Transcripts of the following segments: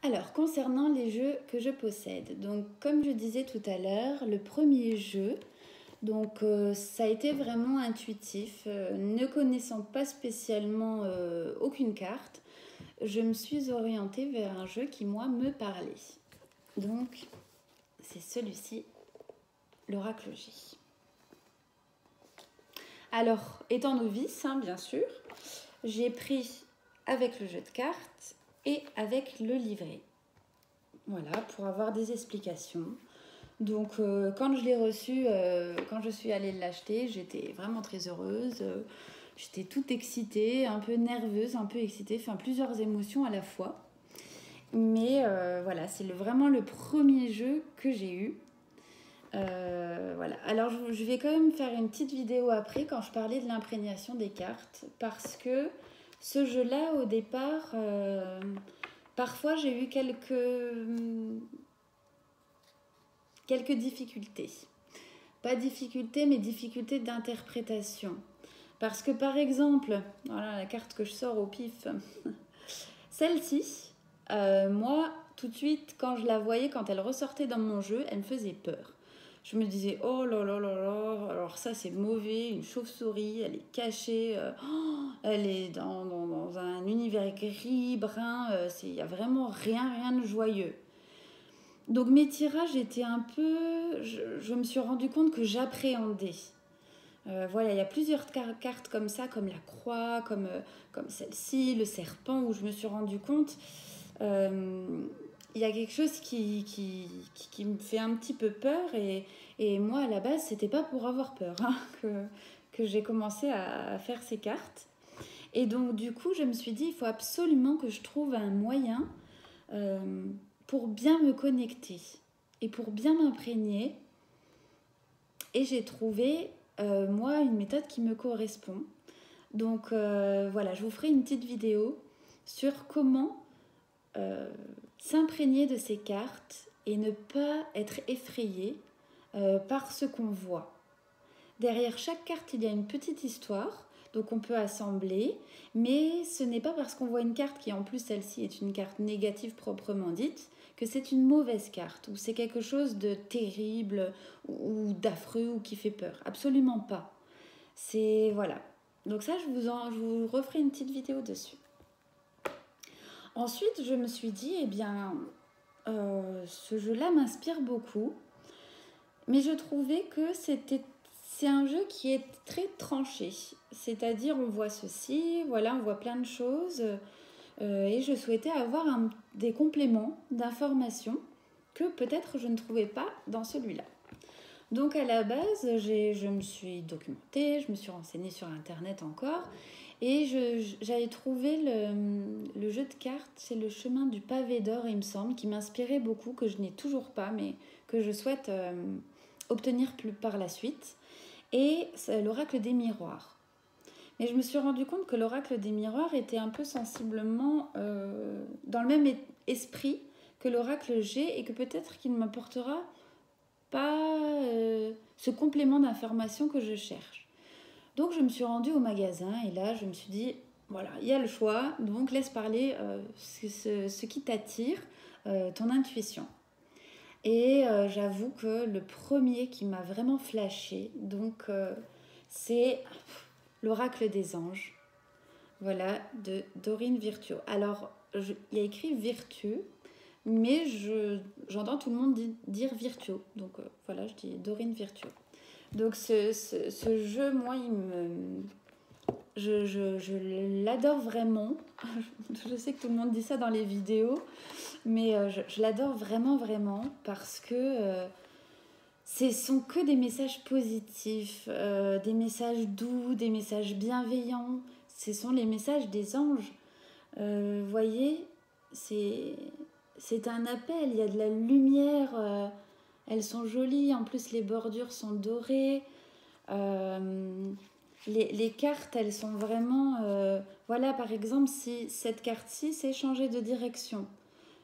Alors, concernant les jeux que je possède, donc comme je disais tout à l'heure, le premier jeu, ça a été vraiment intuitif, ne connaissant pas spécialement aucune carte, je me suis orientée vers un jeu qui moi me parlait. Donc, c'est celui-ci, l'Oracle J. Alors, étant novice, bien sûr, j'ai pris avec le jeu de cartes et avec le livret. Voilà, pour avoir des explications. Donc, quand je l'ai reçu, quand je suis allée l'acheter, j'étais vraiment très heureuse. J'étais toute excitée, un peu nerveuse, un peu excitée, enfin plusieurs émotions à la fois. Mais voilà, c'est vraiment le premier jeu que j'ai eu. Voilà. Alors, je vais quand même faire une petite vidéo après quand je parlais de l'imprégnation des cartes. Parce que ce jeu-là, au départ, parfois j'ai eu quelques difficultés. Pas difficultés, mais difficultés d'interprétation. Parce que par exemple, voilà la carte que je sors au pif, celle-ci, moi, tout de suite, quand je la voyais, quand elle ressortait dans mon jeu, elle me faisait peur. Je me disais, oh là là là là, alors ça c'est mauvais, une chauve-souris, elle est cachée, elle est dans un univers gris, brun, il n'y a vraiment rien de joyeux. Donc mes tirages étaient un peu... Je me suis rendu compte que j'appréhendais. Voilà, il y a plusieurs cartes comme ça, comme la croix, comme celle-ci, le serpent, où je me suis rendu compte... il y a quelque chose qui me fait un petit peu peur et moi à la base c'était pas pour avoir peur que j'ai commencé à faire ces cartes et donc du coup je me suis dit il faut absolument que je trouve un moyen pour bien me connecter et pour bien m'imprégner et j'ai trouvé moi une méthode qui me correspond donc voilà, je vous ferai une petite vidéo sur comment s'imprégner de ces cartes et ne pas être effrayé par ce qu'on voit. Derrière chaque carte, il y a une petite histoire, donc on peut assembler, mais ce n'est pas parce qu'on voit une carte qui en plus celle-ci est une carte négative proprement dite, que c'est une mauvaise carte, ou c'est quelque chose de terrible, ou d'affreux, ou qui fait peur. Absolument pas. C'est... voilà. Donc ça, je vous referai une petite vidéo dessus. Ensuite, je me suis dit, eh bien, ce jeu-là m'inspire beaucoup, mais je trouvais que c'est un jeu qui est très tranché. C'est-à-dire, on voit ceci, voilà, on voit plein de choses, et je souhaitais avoir des compléments d'informations que peut-être je ne trouvais pas dans celui-là. Donc à la base, je me suis documentée, je me suis renseignée sur Internet encore, et j'avais trouvé le jeu de cartes, c'est le chemin du pavé d'or, il me semble, qui m'inspirait beaucoup, que je n'ai toujours pas, mais que je souhaite obtenir plus par la suite. Et c'est l'oracle des miroirs. Mais je me suis rendu compte que l'oracle des miroirs était un peu sensiblement dans le même esprit que l'oracle G, et que peut-être qu'il ne m'apportera pas ce complément d'information que je cherche. Donc je me suis rendue au magasin et là je me suis dit, voilà, il y a le choix, donc laisse parler ce qui t'attire, ton intuition. Et j'avoue que le premier qui m'a vraiment flashé, donc c'est l'oracle des anges, voilà, de Dorine Virtue. Alors, il y a écrit Virtue, mais j'entends tout le monde dire Virtue, donc voilà, je dis Dorine Virtue. Donc ce jeu, moi, je l'adore vraiment. Je sais que tout le monde dit ça dans les vidéos, mais je l'adore vraiment, vraiment, parce que ce sont que des messages positifs, des messages doux, des messages bienveillants. Ce sont les messages des anges. Vous voyez, c'est un appel, il y a de la lumière, elles sont jolies, en plus les bordures sont dorées. Les cartes, elles sont vraiment... voilà, par exemple, si cette carte-ci, c'est changer de direction.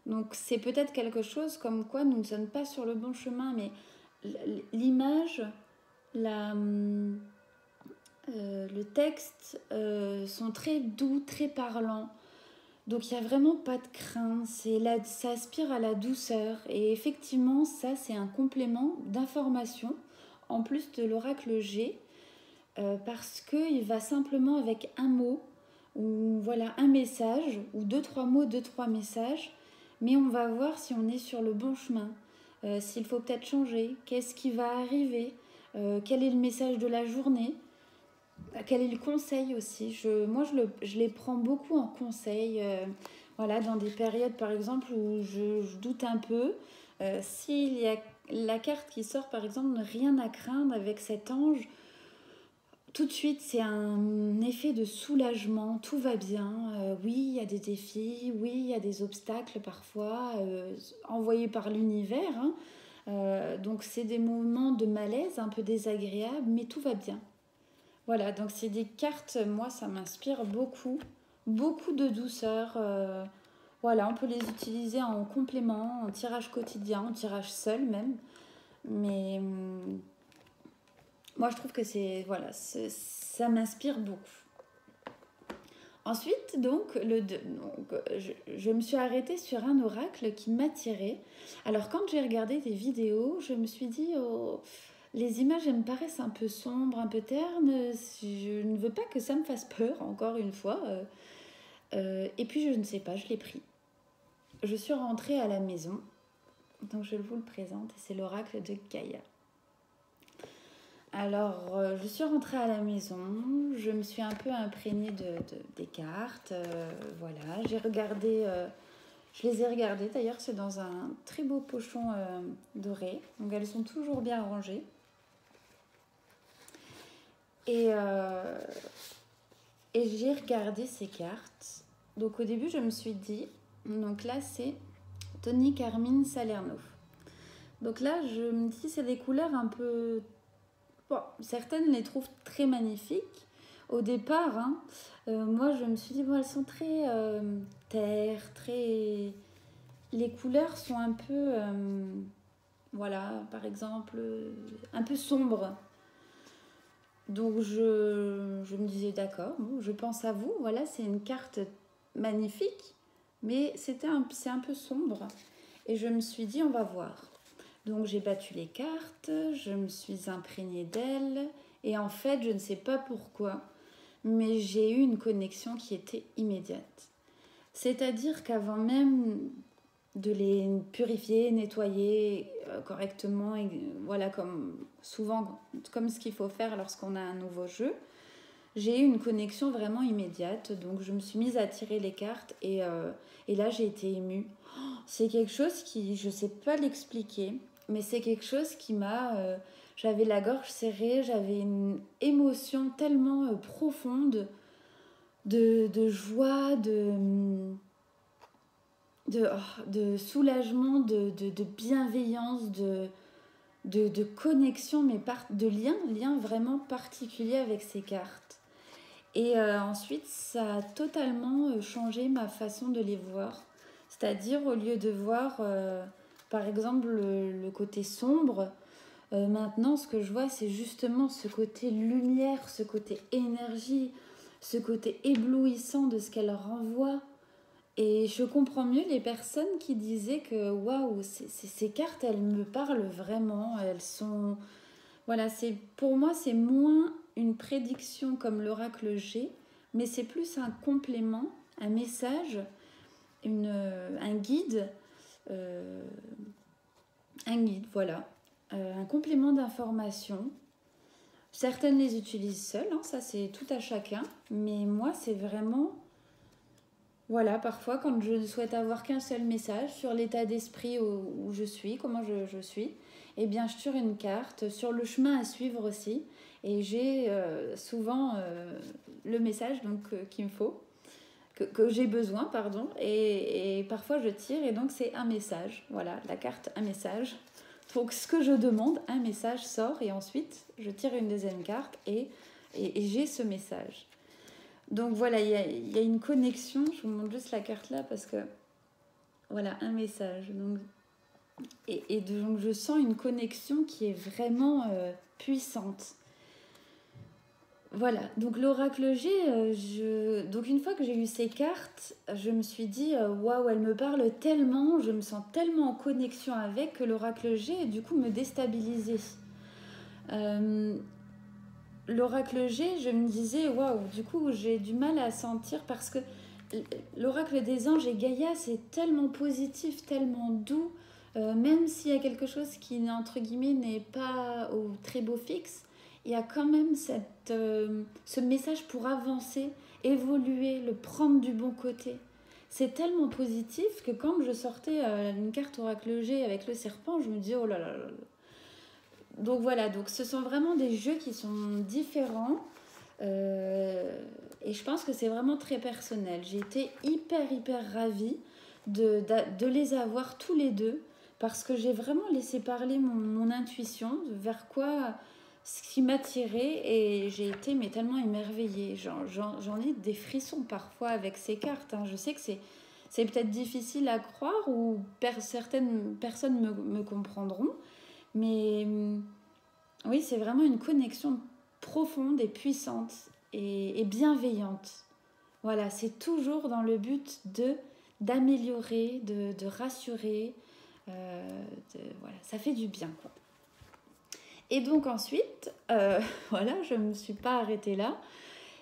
Donc, c'est peut-être quelque chose comme quoi nous ne sommes pas sur le bon chemin, mais l'image, le texte sont très doux, très parlants. Donc il n'y a vraiment pas de crainte, ça aspire à la douceur. Et effectivement, ça c'est un complément d'information en plus de l'oracle G, parce qu'il va simplement avec un mot, ou voilà un message, ou deux, trois mots, deux, trois messages, mais on va voir si on est sur le bon chemin, s'il faut peut-être changer, qu'est-ce qui va arriver, quel est le message de la journée. Quel est le conseil aussi? Je les prends beaucoup en conseil. Voilà, dans des périodes, par exemple, où je doute un peu. S'il y a la carte qui sort, par exemple, rien à craindre avec cet ange, tout de suite, c'est un effet de soulagement. Tout va bien. Oui, il y a des défis. Oui, il y a des obstacles parfois envoyés par l'univers, hein. Donc, c'est des moments de malaise un peu désagréables, mais tout va bien. Voilà, donc c'est des cartes, moi ça m'inspire beaucoup, beaucoup de douceur. Voilà, on peut les utiliser en complément, en tirage quotidien, en tirage seul même. Mais moi je trouve que voilà, ça m'inspire beaucoup. Ensuite, donc, je me suis arrêtée sur un oracle qui m'attirait. Alors quand j'ai regardé des vidéos, je me suis dit, oh, les images, elles me paraissent un peu sombres, un peu ternes. Je ne veux pas que ça me fasse peur, encore une fois. Et puis, je ne sais pas, je l'ai pris. Je suis rentrée à la maison. Donc, je vous le présente. C'est l'oracle de Gaïa. Alors, je suis rentrée à la maison. Je me suis un peu imprégnée des cartes. Voilà, j'ai regardé... je les ai regardées. D'ailleurs, c'est dans un très beau pochon doré. Donc, elles sont toujours bien rangées. Et j'ai regardé ces cartes. Donc au début, je me suis dit, donc là, c'est Tony Carmine Salerno. Donc là, je me dis, c'est des couleurs un peu... Bon, certaines les trouvent très magnifiques. Au départ, hein, moi, je me suis dit, bon, elles sont très terre, très... Les couleurs sont un peu... voilà, par exemple, un peu sombres. Donc je me disais d'accord, bon, je pense à vous, voilà, c'est une carte magnifique, mais c'est un peu sombre. Et je me suis dit, on va voir. Donc j'ai battu les cartes, je me suis imprégnée d'elles, et en fait, je ne sais pas pourquoi, mais j'ai eu une connexion qui était immédiate. C'est-à-dire qu'avant même de les purifier, nettoyer correctement, et voilà, comme souvent, comme ce qu'il faut faire lorsqu'on a un nouveau jeu, j'ai eu une connexion vraiment immédiate. Donc je me suis mise à tirer les cartes et là j'ai été émue. C'est quelque chose qui, je ne sais pas l'expliquer, mais c'est quelque chose qui m'a... j'avais la gorge serrée, j'avais une émotion tellement profonde de joie, de soulagement, de bienveillance, de connexion, mais de lien vraiment particulier avec ces cartes. Et ensuite, ça a totalement changé ma façon de les voir. C'est-à-dire, au lieu de voir, par exemple, le côté sombre, maintenant, ce que je vois, c'est justement ce côté lumière, ce côté énergie, ce côté éblouissant de ce qu'elle renvoie. Et je comprends mieux les personnes qui disaient que waouh, ces cartes, elles me parlent vraiment. Elles sont. Voilà, pour moi, c'est moins une prédiction comme l'oracle G, mais c'est plus un complément, un message, un guide. euh, un guide, voilà. Un complément d'information. Certaines les utilisent seules, hein, ça c'est tout à chacun, mais moi, c'est vraiment. Voilà, parfois, quand je ne souhaite avoir qu'un seul message sur l'état d'esprit où je suis, comment je suis, eh bien, je tire une carte sur le chemin à suivre aussi. Et j'ai souvent le message qu'il me faut, que j'ai besoin, pardon. Et parfois, je tire et donc c'est un message. Voilà, la carte, un message. Donc, ce que je demande, un message sort et ensuite, je tire une deuxième carte et j'ai ce message. Donc voilà, il y a une connexion. Je vous montre juste la carte là parce que voilà, un message. Donc, donc je sens une connexion qui est vraiment puissante. Voilà, donc l'oracle G, donc une fois que j'ai eu ces cartes, je me suis dit, waouh, elle me parle tellement, je me sens tellement en connexion avec que l'oracle G, du coup, me déstabilisait. Euh, L'oracle G, je me disais, waouh, du coup, j'ai du mal à sentir parce que l'oracle des anges et Gaïa, c'est tellement positif, tellement doux, même s'il y a quelque chose qui, entre guillemets, n'est pas au très beau fixe, il y a quand même ce message pour avancer, évoluer, le prendre du bon côté. C'est tellement positif que quand je sortais une carte oracle G avec le serpent, je me dis, oh là là là là. Donc voilà, donc ce sont vraiment des jeux qui sont différents. Euh, et je pense que c'est vraiment très personnel. J'ai été hyper ravie de les avoir tous les deux parce que j'ai vraiment laissé parler mon intuition vers quoi ce qui m'attirait et j'ai été mais tellement émerveillée. J'en ai des frissons parfois avec ces cartes. Hein. Je sais que c'est peut-être difficile à croire ou certaines personnes me comprendront, mais oui, c'est vraiment une connexion profonde et puissante et bienveillante. Voilà, c'est toujours dans le but d'améliorer, de rassurer. Voilà, ça fait du bien, quoi. Et donc ensuite, voilà, je ne me suis pas arrêtée là.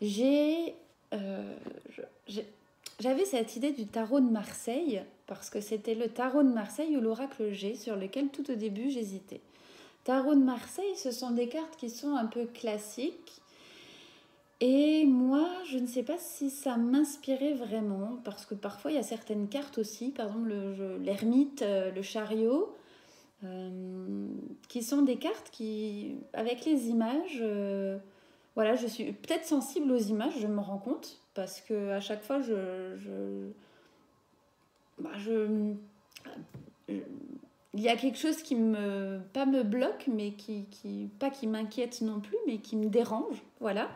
J'ai, euh, j'ai- J'avais cette idée du tarot de Marseille, parce que c'était le tarot de Marseille ou l'oracle G sur lequel tout au début j'hésitais. Tarot de Marseille, ce sont des cartes qui sont un peu classiques. Et moi, je ne sais pas si ça m'inspirait vraiment, parce que parfois il y a certaines cartes aussi, par exemple l'ermite, le chariot, qui sont des cartes qui, avec les images, voilà, je suis peut-être sensible aux images, je me rends compte, parce que à chaque fois, bah, il y a quelque chose qui pas me bloque, mais pas qui m'inquiète non plus, mais qui me dérange, voilà.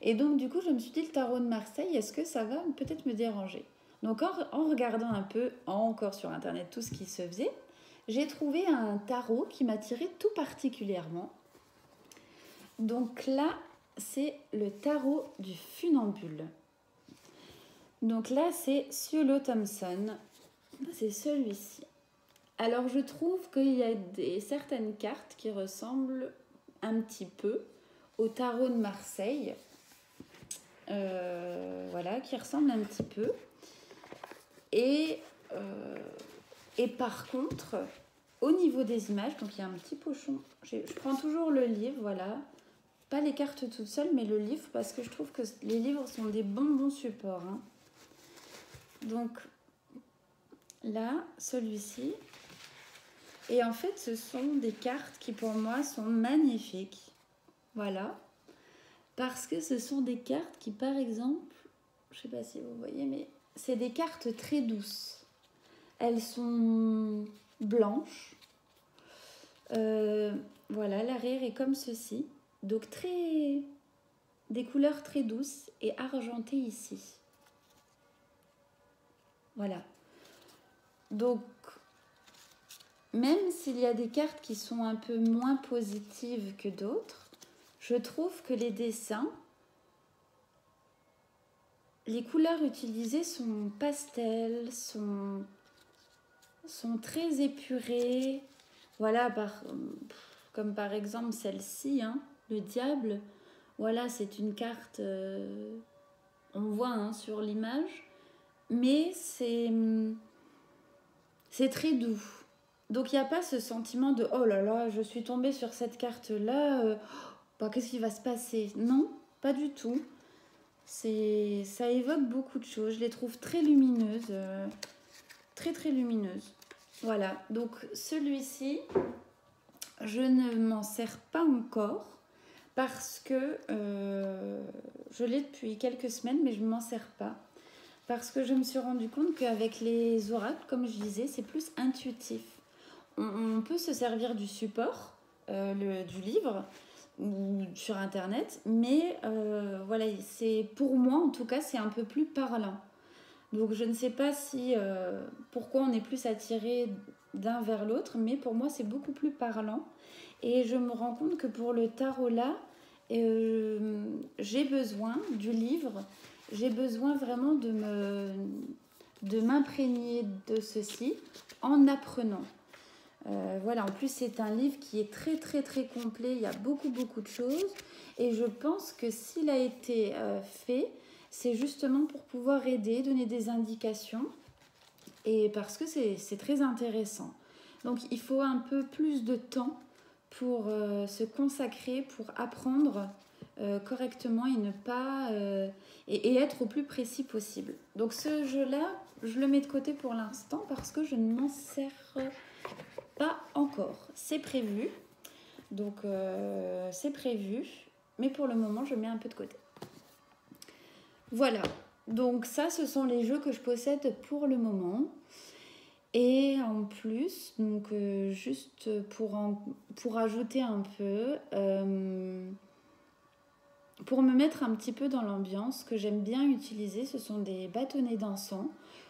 Et donc, du coup, je me suis dit, le tarot de Marseille, est-ce que ça va peut-être me déranger? Donc, en regardant un peu, encore sur Internet, tout ce qui se faisait, j'ai trouvé un tarot qui m'attirait tout particulièrement. Donc là, c'est le tarot du funambule. Donc là, c'est Ciolo Thompson. C'est celui-ci. Alors, je trouve qu'il y a certaines cartes qui ressemblent un petit peu au tarot de Marseille. Voilà, qui ressemble un petit peu. Et, euh, et par contre, au niveau des images, donc il y a un petit pochon. Je prends toujours le livre, voilà. Pas les cartes toutes seules, mais le livre, parce que je trouve que les livres sont des bons supports. Hein. Donc là, celui-ci. Et en fait, ce sont des cartes qui pour moi sont magnifiques. Voilà. Parce que ce sont des cartes qui, par exemple, je ne sais pas si vous voyez, mais c'est des cartes très douces. Elles sont blanches. Voilà, l'arrière est comme ceci. Donc des couleurs très douces et argentées ici. Voilà. Donc, même s'il y a des cartes qui sont un peu moins positives que d'autres, je trouve que les dessins, les couleurs utilisées sont pastel, sont très épurées. Voilà, comme par exemple celle-ci, hein, le diable. Voilà, c'est une carte, on voit hein, sur l'image, mais c'est très doux. Donc il n'y a pas ce sentiment de oh là là, je suis tombée sur cette carte-là, bah, qu'est-ce qui va se passer? Non, pas du tout. Ça évoque beaucoup de choses. Je les trouve très lumineuses, très lumineuses. Voilà, donc celui-ci, je ne m'en sers pas encore parce que je l'ai depuis quelques semaines, mais je ne m'en sers pas. Parce que je me suis rendu compte qu'avec les oracles, comme je disais, c'est plus intuitif. On peut se servir du support, du livre, ou sur Internet, mais voilà, pour moi en tout cas, c'est un peu plus parlant. Donc je ne sais pas si pourquoi on est plus attiré d'un vers l'autre, mais pour moi c'est beaucoup plus parlant. Et je me rends compte que pour le tarot là, j'ai besoin du livre, j'ai besoin vraiment de m'imprégner de ceci en apprenant. Voilà, en plus c'est un livre qui est très très très complet, il y a beaucoup beaucoup de choses et je pense que s'il a été fait, c'est justement pour pouvoir aider, donner des indications et parce que c'est très intéressant. Donc il faut un peu plus de temps pour se consacrer, pour apprendre correctement et ne pas et être au plus précis possible. Donc ce jeu-là, je le mets de côté pour l'instant parce que je ne m'en sers pas encore. C'est prévu, donc c'est prévu, mais pour le moment, je mets un peu de côté. Voilà, donc ça, ce sont les jeux que je possède pour le moment. Et en plus, donc juste pour ajouter un peu, pour me mettre un petit peu dans l'ambiance, que j'aime bien utiliser, ce sont des bâtonnets d'encens.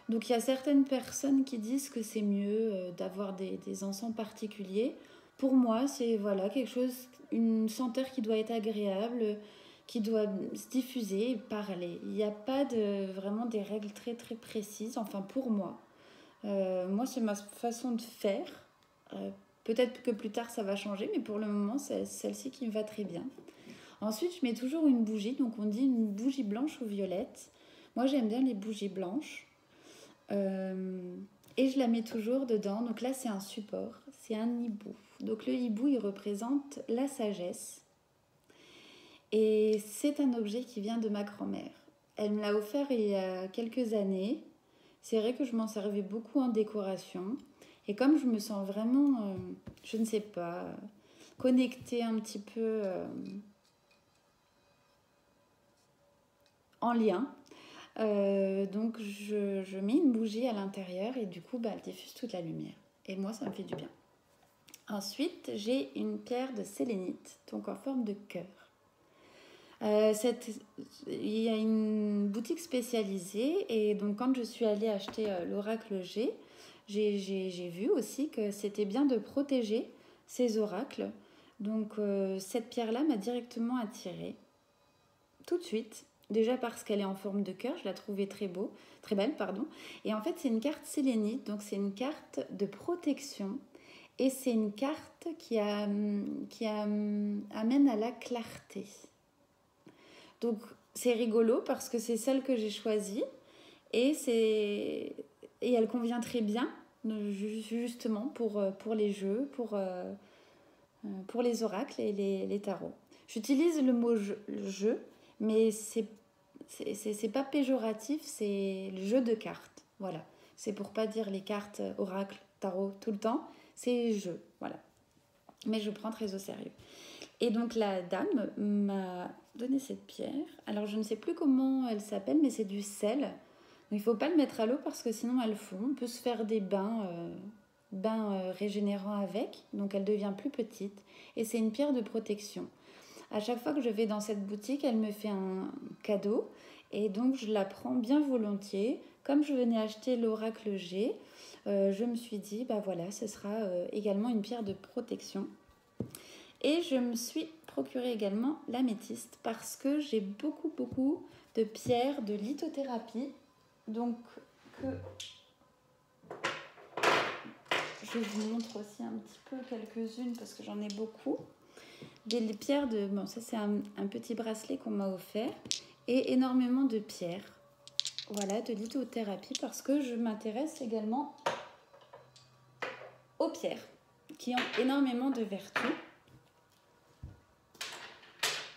Donc il y a certaines personnes qui disent que c'est mieux d'avoir des encens particuliers. Pour moi, c'est voilà, quelque chose, une senteur qui doit être agréable, qui doit se diffuser et parler. Il n'y a pas vraiment des règles très très précises, enfin pour moi. Moi, c'est ma façon de faire. Peut-être que plus tard, ça va changer, mais pour le moment, c'est celle-ci qui me va très bien. Ensuite, je mets toujours une bougie. Donc, on dit une bougie blanche ou violette. Moi, j'aime bien les bougies blanches. Et je la mets toujours dedans. Donc là, c'est un support. C'est un hibou. Donc, le hibou, il représente la sagesse. Et c'est un objet qui vient de ma grand-mère. Elle me l'a offert il y a quelques années. C'est vrai que je m'en servais beaucoup en décoration. Et comme je me sens vraiment, je ne sais pas, connectée un petit peu en lien, donc je mets une bougie à l'intérieur et du coup, elle diffuse toute la lumière. Et moi, ça me fait du bien. Ensuite, j'ai une pierre de sélénite, donc en forme de cœur. Il y a une boutique spécialisée et donc quand je suis allée acheter l'oracle G, j'ai vu aussi que c'était bien de protéger ces oracles. Donc cette pierre-là m'a directement attirée tout de suite. Déjà parce qu'elle est en forme de cœur, je la trouvais très belle, pardon. Et en fait, c'est une carte sélénite, donc c'est une carte de protection. Et c'est une carte qui amène à la clarté. Donc c'est rigolo parce que c'est celle que j'ai choisie et elle convient très bien justement pour les jeux, pour les oracles et les tarots. J'utilise le mot jeu, mais c'est pas péjoratif, c'est le jeu de cartes. Voilà, c'est pour pas dire les cartes oracle, tarot tout le temps, c'est jeu, voilà. Mais je prends très au sérieux. Et donc la dame m'a donné cette pierre. Alors je ne sais plus comment elle s'appelle, mais c'est du sel. Donc, il ne faut pas le mettre à l'eau parce que sinon elle fond. On peut se faire des bains régénérants avec. Donc elle devient plus petite. Et c'est une pierre de protection. À chaque fois que je vais dans cette boutique, elle me fait un cadeau. Et donc je la prends bien volontiers. Comme je venais acheter l'oracle G, je me suis dit, voilà, ce sera également une pierre de protection. Et je me suis procuré également l'améthyste parce que j'ai beaucoup de pierres de lithothérapie. Donc, je vous montre aussi un petit peu quelques-unes parce que j'en ai beaucoup. Des pierres de... Bon, ça c'est un petit bracelet qu'on m'a offert. Et énormément de pierres. Voilà, de lithothérapie parce que je m'intéresse également aux pierres qui ont énormément de vertus.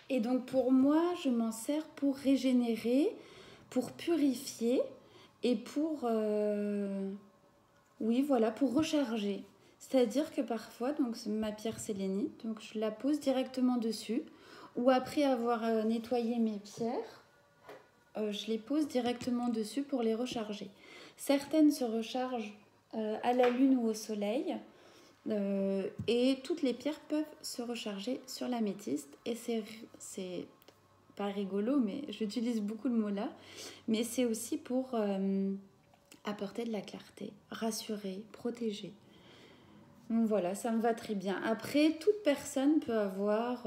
Et donc pour moi, je m'en sers pour régénérer, pour purifier et pour pour recharger. C'est-à-dire que parfois, donc ma pierre sélénite, donc je la pose directement dessus, ou après avoir nettoyé mes pierres, je les pose directement dessus pour les recharger. Certaines se rechargent à la lune ou au soleil. Et toutes les pierres peuvent se recharger sur l'améthyste et c'est pas rigolo, mais j'utilise beaucoup le mot là, mais c'est aussi pour apporter de la clarté, rassurer, protéger. Donc voilà, ça me va très bien. Après, toute personne peut avoir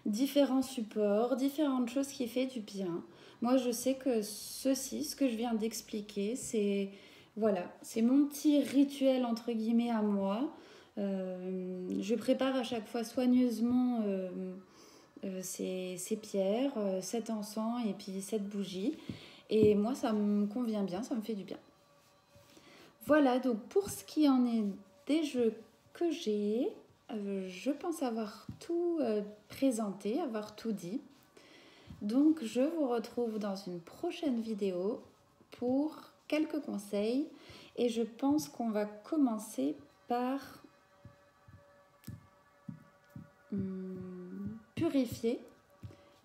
différents supports, différentes choses qui fait du bien. Moi, je sais que ceci, ce que je viens d'expliquer, c'est voilà, c'est mon petit rituel entre guillemets à moi. Je prépare à chaque fois soigneusement ces pierres, cet encens et puis cette bougie. Et moi, ça me convient bien, ça me fait du bien. Voilà, donc pour ce qui en est des jeux que j'ai, je pense avoir tout présenté, avoir tout dit. Donc je vous retrouve dans une prochaine vidéo pour quelques conseils et je pense qu'on va commencer par purifier,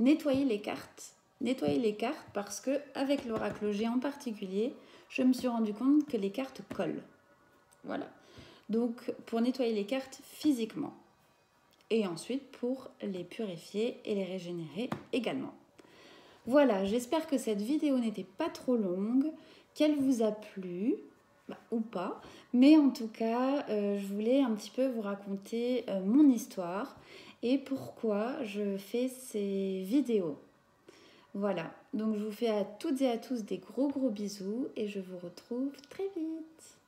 nettoyer les cartes. Nettoyer les cartes parce que avec l'oracle G en particulier, je me suis rendu compte que les cartes collent. Voilà. Donc pour nettoyer les cartes physiquement. Et ensuite pour les purifier et les régénérer également. Voilà, j'espère que cette vidéo n'était pas trop longue, qu'elle vous a plu, ou pas. Mais en tout cas, je voulais un petit peu vous raconter mon histoire et pourquoi je fais ces vidéos. Voilà, donc je vous fais à toutes et à tous des gros bisous et je vous retrouve très vite.